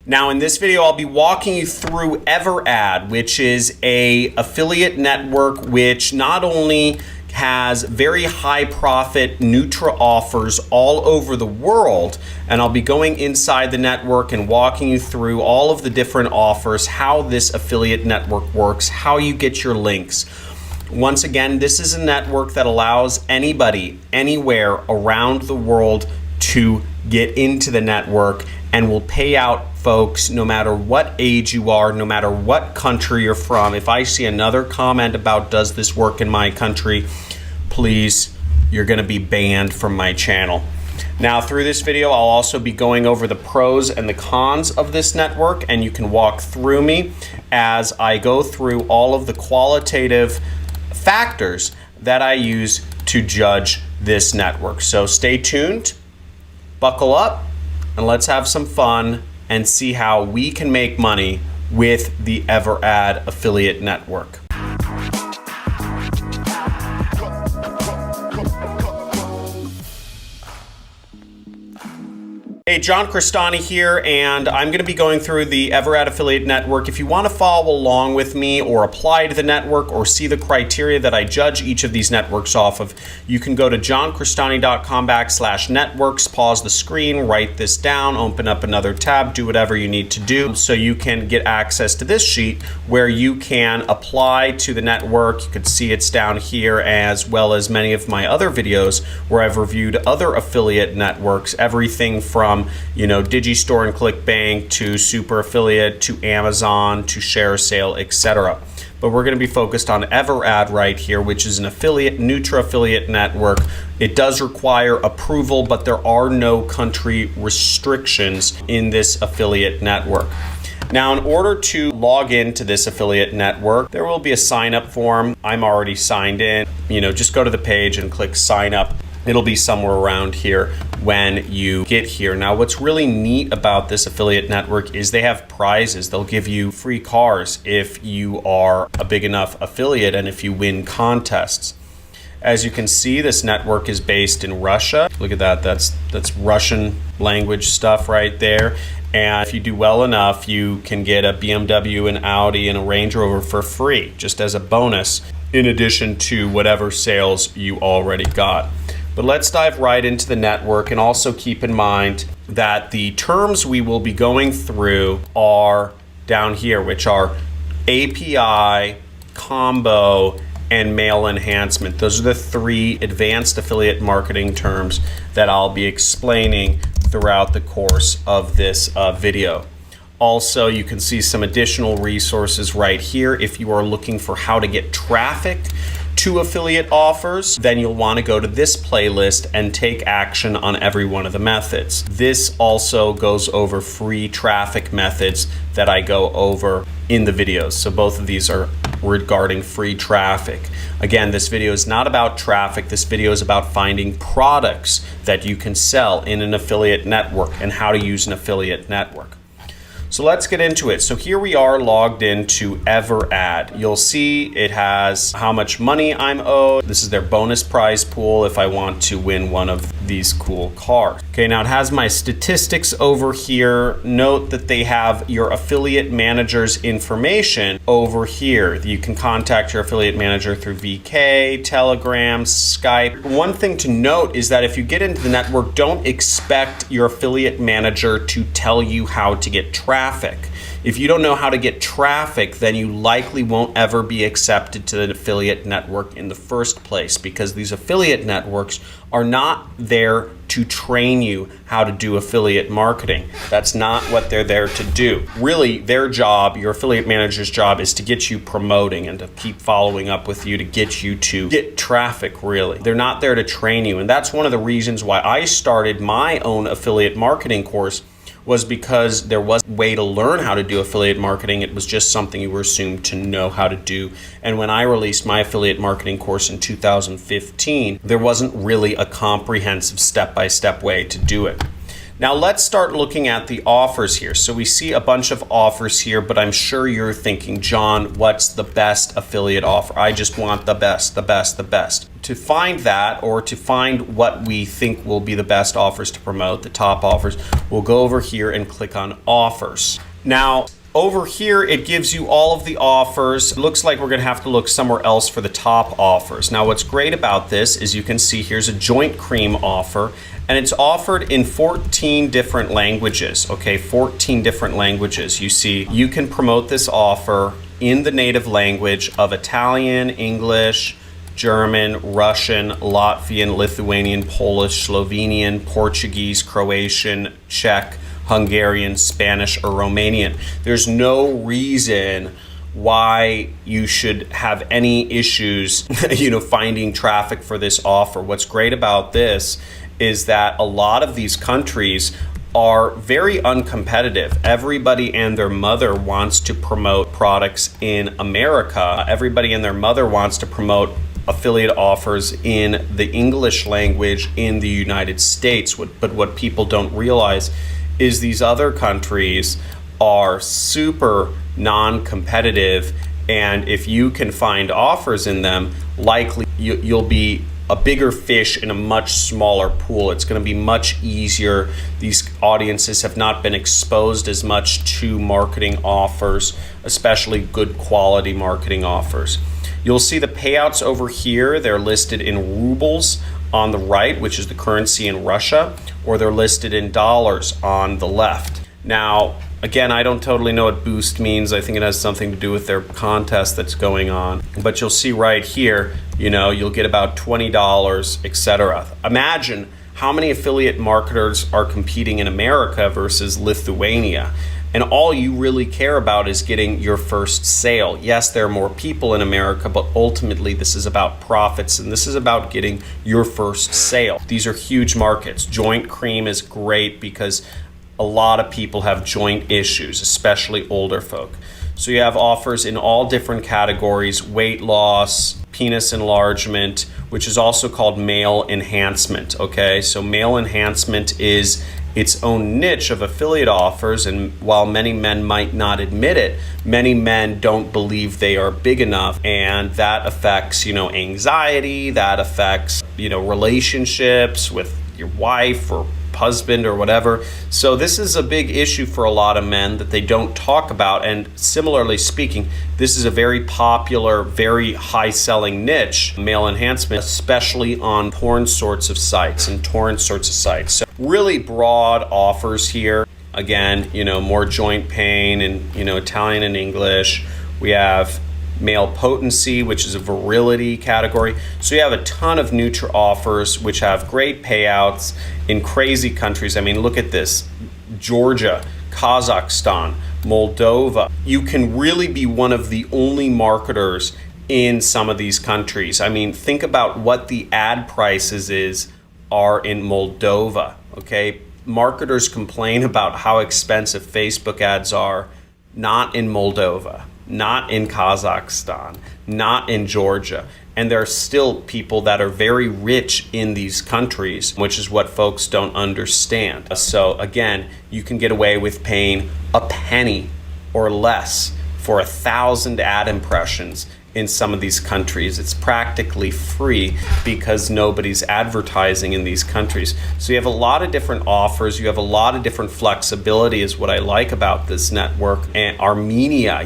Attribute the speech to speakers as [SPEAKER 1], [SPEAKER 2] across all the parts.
[SPEAKER 1] Now in this video, I'll be walking you through EverAd, which is a affiliate network which not only has very high profit Nutra offers all over the world, and I'll be going inside the network and walking you through all of the different offers, how this affiliate network works, how you get your links. Once again, this is a network that allows anybody, anywhere around the world to get into the network and will pay out folks no matter what age you are, no matter what country you're from. If I see another comment about does this work in my country, please, you're gonna be banned from my channel. Now through this video, I'll also be going over the pros and the cons of this network, and you can walk through me as I go through all of the qualitative factors that I use to judge this network. So stay tuned, buckle up, and let's have some fun and see how we can make money with the EverAd affiliate network. Hey, John Crestani here, and I'm going to be going through the EverAd affiliate network. If you want to follow along with me or apply to the network or see the criteria that I judge each of these networks off of, you can go to johncrestani.com/networks, pause the screen, write this down, open up another tab, do whatever you need to do so you can get access to this sheet where you can apply to the network. You can see it's down here, as well as many of my other videos where I've reviewed other affiliate networks, everything from Digistore and ClickBank to Super Affiliate to Amazon to ShareSale, etc. But we're going to be focused on EverAd right here, which is an affiliate, Nutra affiliate network. It does require approval, but there are no country restrictions in this affiliate network. Now, in order to log into this affiliate network, there will be a sign up form. I'm already signed in. Just go to the page and click sign up. It'll be somewhere around here when you get here. Now, what's really neat about this affiliate network is they have prizes. They'll give you free cars if you are a big enough affiliate and if you win contests. As you can see, this network is based in Russia. Look at that, that's Russian language stuff right there. And if you do well enough, you can get a BMW, an Audi, and a Range Rover for free, just as a bonus, in addition to whatever sales you already got. But let's dive right into the network, and also keep in mind that the terms we will be going through are down here, which are API, combo, and mail enhancement. Those are the three advanced affiliate marketing terms that I'll be explaining throughout the course of this video. Also, you can see some additional resources right here. If you are looking for how to get traffic to affiliate offers, then you'll want to go to this playlist and take action on every one of the methods. This also goes over free traffic methods that I go over in the videos. So both of these are regarding free traffic. Again, this video is not about traffic. This video is about finding products that you can sell in an affiliate network and how to use an affiliate network. So let's get into it. So here we are logged into EverAd. You'll see it has how much money I'm owed. This is their bonus prize pool if I want to win one of these cool cars. Okay, now it has my statistics over here. Note that they have your affiliate manager's information over here. You can contact your affiliate manager through VK, Telegram, Skype. One thing to note is that if you get into the network, don't expect your affiliate manager to tell you how to get traffic. If you don't know how to get traffic, then you likely won't ever be accepted to the affiliate network in the first place, because these affiliate networks are not there to train you how to do affiliate marketing. That's not what they're there to do. Really, their job, your affiliate manager's job, is to get you promoting and to keep following up with you to get you to get traffic, really. They're not there to train you, and that's one of the reasons why I started my own affiliate marketing course, was because there was a way to learn how to do affiliate marketing. It was just something you were assumed to know how to do. And when I released my affiliate marketing course in 2015, there wasn't really a comprehensive step-by-step way to do it. Now let's start looking at the offers here. So we see a bunch of offers here, but I'm sure you're thinking, John, what's the best affiliate offer? I just want the best, the best, the best. To find that, or to find what we think will be the best offers to promote, the top offers, we'll go over here and click on offers. Now, over here, it gives you all of the offers. It looks like we're gonna have to look somewhere else for the top offers. Now, what's great about this is you can see here's a joint cream offer, and it's offered in 14 different languages, okay? 14 different languages. You see, you can promote this offer in the native language of Italian, English, German, Russian, Latvian, Lithuanian, Polish, Slovenian, Portuguese, Croatian, Czech, Hungarian, Spanish, or Romanian. There's no reason why you should have any issues, finding traffic for this offer. What's great about this is that a lot of these countries are very uncompetitive. Everybody and their mother wants to promote products in America. Everybody and their mother wants to promote affiliate offers in the English language in the United States. But what people don't realize is these other countries are super non-competitive, and if you can find offers in them, likely you'll be a bigger fish in a much smaller pool. It's going to be much easier. These audiences have not been exposed as much to marketing offers, especially good quality marketing offers. You'll see the payouts over here. They're listed in rubles on the right, which is the currency in Russia, or they're listed in dollars on the left. Now, again, I don't totally know what boost means. I think it has something to do with their contest that's going on. But you'll see right here, you'll get about $20, etc. Imagine how many affiliate marketers are competing in America versus Lithuania. And all you really care about is getting your first sale. Yes, there are more people in America, but ultimately this is about profits, and this is about getting your first sale. These are huge markets. Joint cream is great because a lot of people have joint issues, especially older folk. So you have offers in all different categories: weight loss, penis enlargement, which is also called male enhancement, okay? So male enhancement is its own niche of affiliate offers, and while many men might not admit it, many men don't believe they are big enough, and that affects, anxiety, that affects, relationships with your wife or husband or whatever. So this is a big issue for a lot of men that they don't talk about, and similarly speaking, this is a very popular, very high-selling niche, male enhancement, especially on porn sorts of sites and torrent sorts of sites. So really broad offers here. Again, more joint pain and, Italian and English. We have male potency, which is a virility category. So you have a ton of Nutra offers, which have great payouts in crazy countries. I mean, look at this: Georgia, Kazakhstan, Moldova. You can really be one of the only marketers in some of these countries. I mean, think about what the ad prices are in Moldova, okay? Marketers complain about how expensive Facebook ads are, not in Moldova, not in Kazakhstan, not in Georgia. And there are still people that are very rich in these countries, which is what folks don't understand. So again, you can get away with paying a penny or less for 1,000 ad impressions in some of these countries. It's practically free because nobody's advertising in these countries. So you have a lot of different offers. You have a lot of different flexibility is what I like about this network. And Armenia,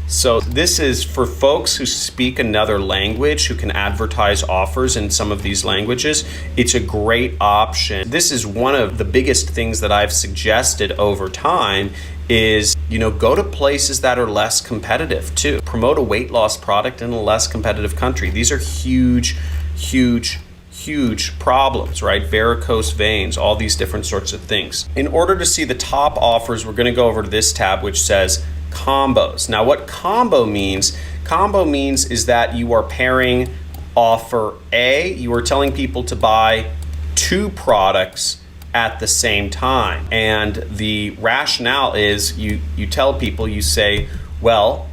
[SPEAKER 1] So this is for folks who speak another language, who can advertise offers in some of these languages. It's a great option. This is one of the biggest things that I've suggested over time is, go to places that are less competitive too. Promote a weight loss product in a less competitive country. These are huge, huge, huge problems, right? Varicose veins, all these different sorts of things. In order to see the top offers, we're going to go over to this tab which says combos. Now what combo means is that you are pairing offer A, you are telling people to buy 2 products at the same time. And the rationale is you tell people, you say, well,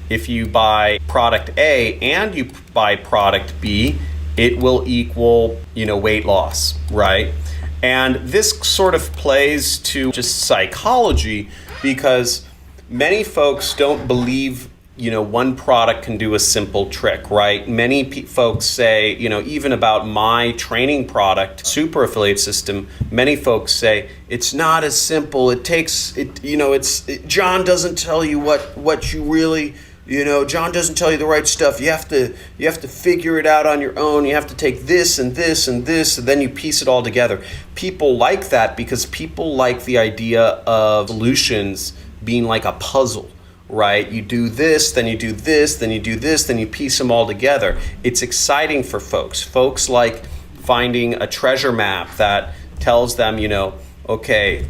[SPEAKER 1] if you buy product A and you buy product B, it will equal, weight loss, right? And this sort of plays to just psychology, because many folks don't believe, one product can do a simple trick, right? Many folks say, even about my training product, Super Affiliate System, many folks say it's not as simple. It takes John doesn't tell you what you really, John doesn't tell you the right stuff. You have to figure it out on your own. You have to take this and this and this, and then you piece it all together. People like that because people like the idea of solutions being like a puzzle, right? You do this, then you do this, then you do this, then you piece them all together. It's exciting for folks. Folks like finding a treasure map that tells them, okay,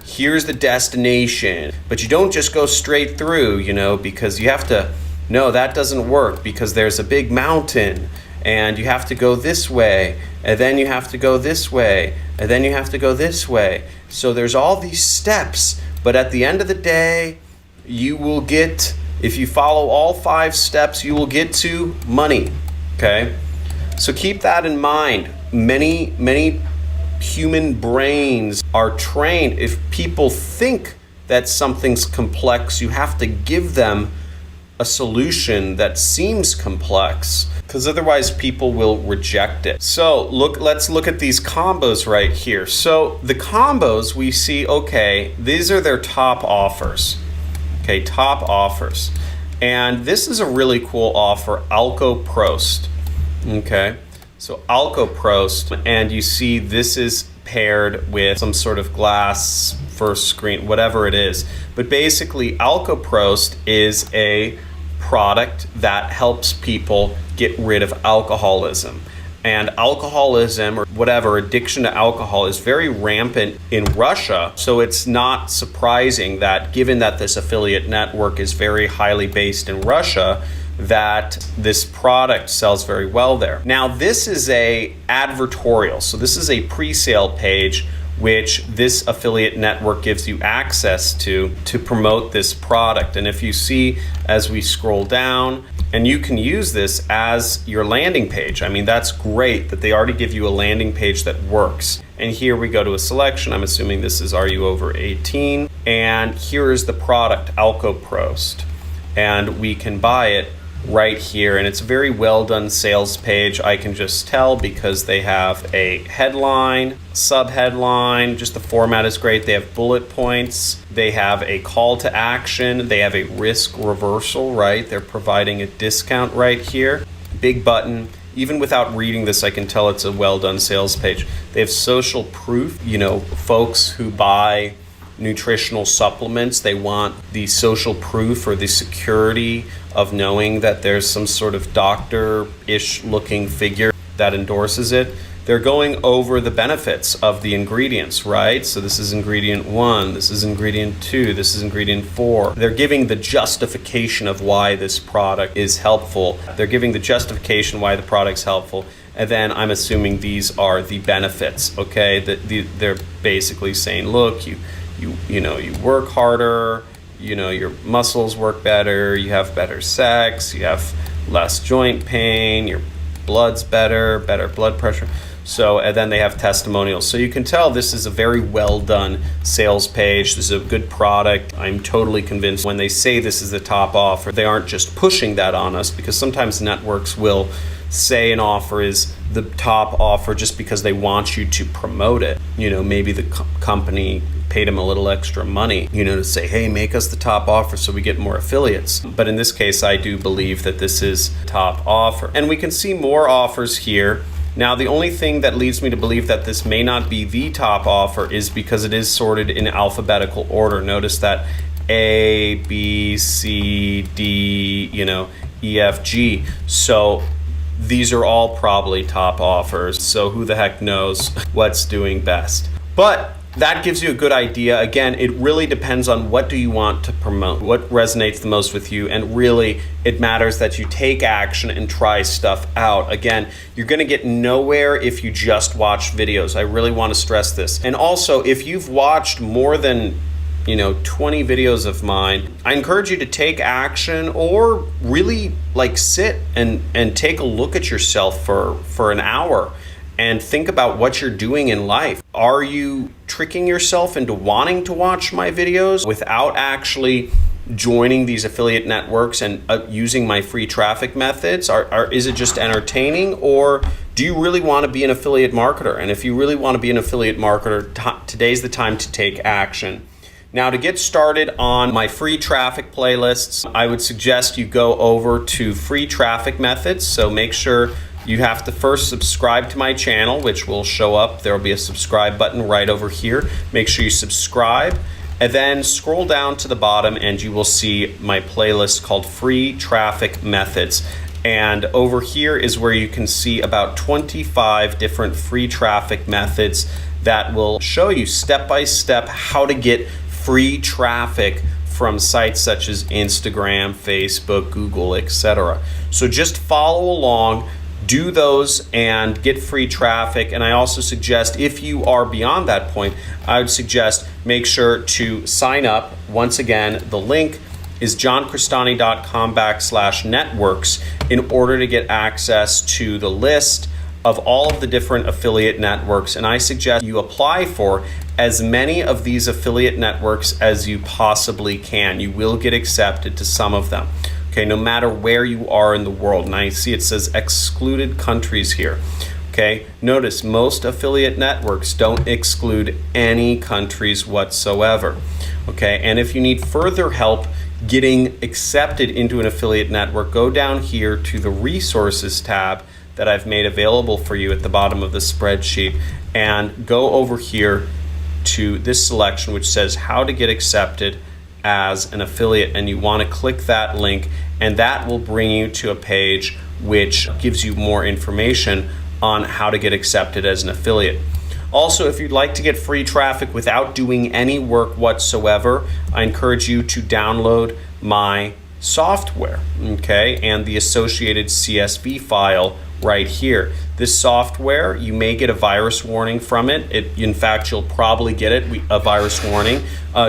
[SPEAKER 1] here's the destination, but you don't just go straight through, because you have to, no, that doesn't work because there's a big mountain and you have to go this way, and then you have to go this way, and then you have to go this way. So there's all these steps, but at the end of the day, you will get, if you follow all 5 steps, you will get to money, okay? So keep that in mind. Many human brains are trained. If people think that something's complex, you have to give them a solution that seems complex, because otherwise people will reject it. So let's look at these combos right here. So the combos, we see, okay, these are their top offers. Okay, top offers. And this is a really cool offer, Alco-Prost. Okay, so Alco-Prost, and you see this is paired with some sort of glass first screen, whatever it is. But basically, Alco-Prost is a product that helps people get rid of alcoholism. And alcoholism, or whatever, addiction to alcohol, is very rampant in Russia. So it's not surprising that, given that this affiliate network is very highly based in Russia, that this product sells very well there. Now, this is a advertorial. So this is a pre-sale page which this affiliate network gives you access to promote this product. And if you see, as we scroll down, and you can use this as your landing page. I mean, that's great that they already give you a landing page that works. And here we go to a selection. I'm assuming this is, are you over 18? And here is the product, Alco-Prost. And we can buy it right here. And it's a very well done sales page. I can just tell because they have a headline, sub-headline, just the format is great. They have bullet points. They have a call to action. They have a risk reversal, right? They're providing a discount right here. Big button. Even without reading this, I can tell it's a well done sales page. They have social proof. Folks who buy nutritional supplements, they want the social proof or the security of knowing that there's some sort of doctor-ish looking figure that endorses it. They're going over the benefits of the ingredients, right? So this is ingredient 1, this is ingredient 2, this is ingredient 4. They're giving the justification of why this product is helpful. They're giving the justification why the product's helpful. And then I'm assuming these are the benefits, okay? They're basically saying, look, you work harder, your muscles work better, you have better sex, you have less joint pain, your blood's better blood pressure. So, and then they have testimonials. So you can tell this is a very well done sales page. This is a good product. I'm totally convinced when they say this is the top offer, they aren't just pushing that on us, because sometimes networks will say an offer is the top offer just because they want you to promote it. Maybe the company paid them a little extra money, to say, hey, make us the top offer so we get more affiliates. But in this case, I do believe that this is top offer. And we can see more offers here. Now, the only thing that leads me to believe that this may not be the top offer is because it is sorted in alphabetical order. Notice that A, B, C, D, E, F, G. So these are all probably top offers. So who the heck knows what's doing best. But that gives you a good idea. Again, it really depends on what do you want to promote, what resonates the most with you, and really it matters that you take action and try stuff out. Again, you're going to get nowhere if you just watch videos. I really want to stress this. And also, if you've watched more than 20 videos of mine, I encourage you to take action, or really sit and take a look at yourself for an hour and think about what you're doing in life. Are you tricking yourself into wanting to watch my videos without actually joining these affiliate networks and using my free traffic methods? Is it just entertaining, or do you really want to be an affiliate marketer? And if you really want to be an affiliate marketer, today's the time to take action. Now, to get started on my free traffic playlists, I would suggest you go over to free traffic methods. So make sure you have to first subscribe to my channel, which will show up. There will be a subscribe button right over here. Make sure you subscribe, and then scroll down to the bottom and you will see my playlist called Free Traffic Methods. And over here is where you can see about 25 different free traffic methods that will show you step by step how to get free traffic from sites such as Instagram, Facebook, Google, etc. So just follow along, do those, and get free traffic. And I also suggest, if you are beyond that point, I would suggest make sure to sign up. Once again, the link is johncristani.com/networks in order to get access to the list of all of the different affiliate networks. And I suggest you apply for as many of these affiliate networks as you possibly can. You will get accepted to some of them, okay, no matter where you are in the world. And I see it says excluded countries here. Okay, notice most affiliate networks don't exclude any countries whatsoever. Okay, and if you need further help getting accepted into an affiliate network, go down here to the resources tab that I've made available for you at the bottom of the spreadsheet, and go over here to this selection which says how to get accepted as an affiliate, and you want to click that link, and that will bring you to a page which gives you more information on how to get accepted as an affiliate. Also, if you'd like to get free traffic without doing any work whatsoever, I encourage you to download my software, okay, and the associated CSV file right here. This software, you may get a virus warning from it. In fact, you'll probably get a virus warning.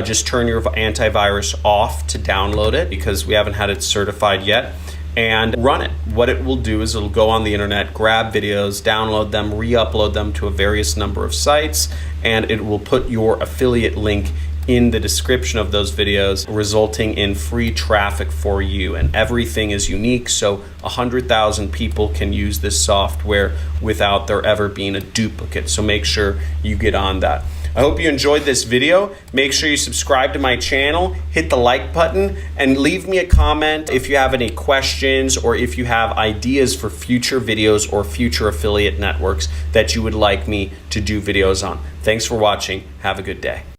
[SPEAKER 1] Just turn your antivirus off to download it, because we haven't had it certified yet, and run it. What it will do is it'll go on the internet, grab videos, download them, re-upload them to a various number of sites, and it will put your affiliate link in the description of those videos, resulting in free traffic for you. And everything is unique, so 100,000 people can use this software without there ever being a duplicate. So make sure you get on that. I hope you enjoyed this video. Make sure you subscribe to my channel, hit the like button, and leave me a comment if you have any questions, or if you have ideas for future videos or future affiliate networks that you would like me to do videos on. Thanks for watching. Have a good day.